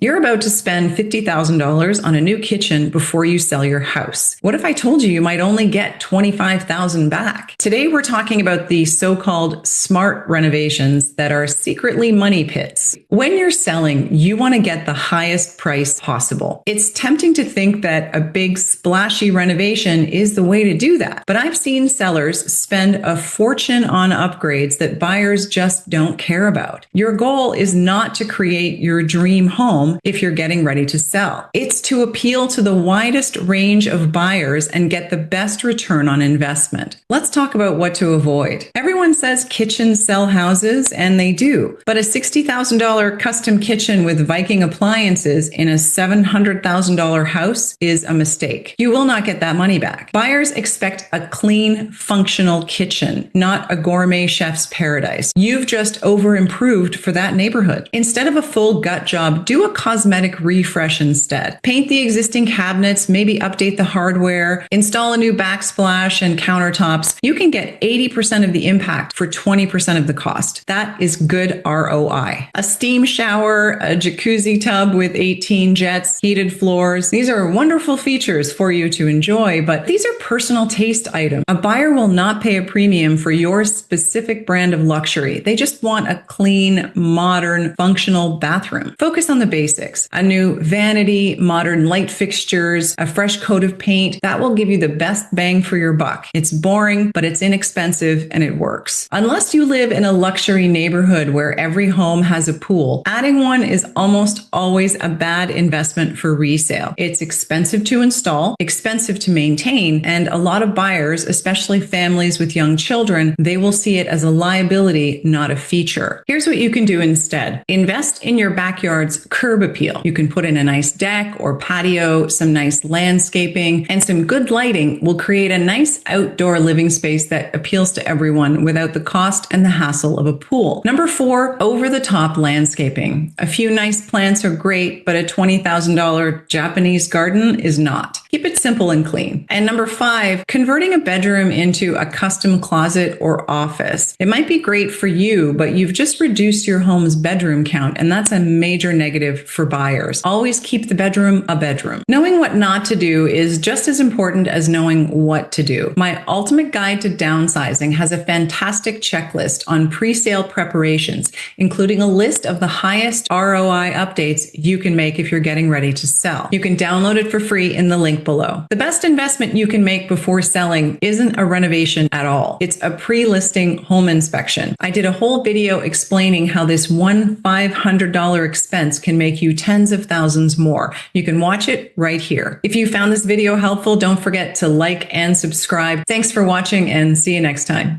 You're about to spend $50,000 on a new kitchen before you sell your house. What if I told you might only get $25,000 back? Today, we're talking about the so-called smart renovations that are secretly money pits. When you're selling, you want to get the highest price possible. It's tempting to think that a big splashy renovation is the way to do that. But I've seen sellers spend a fortune on upgrades that buyers just don't care about. Your goal is not to create your dream home if you're getting ready to sell. It's to appeal to the widest range of buyers and get the best return on investment. Let's talk about what to avoid. Everyone says kitchens sell houses, and they do, but a $60,000 custom kitchen with Viking appliances in a $700,000 house is a mistake. You will not get that money back. Buyers expect a clean, functional kitchen, not a gourmet chef's paradise. You've just over-improved for that neighborhood. Instead of a full gut job, do a cosmetic refresh instead. Paint the existing cabinets, maybe update the hardware, install a new backsplash and countertops. You can get 80% of the impact for 20% of the cost. That is good ROI. A steam shower, a jacuzzi tub with 18 jets, heated floors. These are wonderful features for you to enjoy, but these are personal taste items. A buyer will not pay a premium for your specific brand of luxury. They just want a clean, modern, functional bathroom. Focus on the basics. A new vanity, modern light fixtures, a fresh coat of paint. That will give you the best bang for your buck. It's boring, but it's inexpensive and it works. Unless you live in a luxury neighborhood where every home has a pool, adding one is almost always a bad investment for resale. It's expensive to install, expensive to maintain, and a lot of buyers, especially families with young children, they will see it as a liability, not a feature. Here's what you can do instead. Invest in your backyard's curb appeal. You can put in a nice deck or patio, some nice landscaping, and some good lighting will create a nice outdoor living space that appeals to everyone without the cost and the hassle of a pool. Number 4, over-the-top landscaping. A few nice plants are great, but a $20,000 Japanese garden is not. Keep it simple and clean. And number 5, converting a bedroom into a custom closet or office. It might be great for you, but you've just reduced your home's bedroom count, and that's a major negative for buyers. Always keep the bedroom a bedroom. Knowing what not to do is just as important as knowing what to do. My ultimate guide to downsizing has a fantastic checklist on pre-sale preparations, including a list of the highest ROI updates you can make if you're getting ready to sell. You can download it for free in the link below. The best investment you can make before selling isn't a renovation at all. It's a pre-listing home inspection. I did a whole video explaining how this one $500 expense can make you tens of thousands more. You can watch it right here. If you found this video helpful, don't forget to like and subscribe. Thanks for watching and see you next time.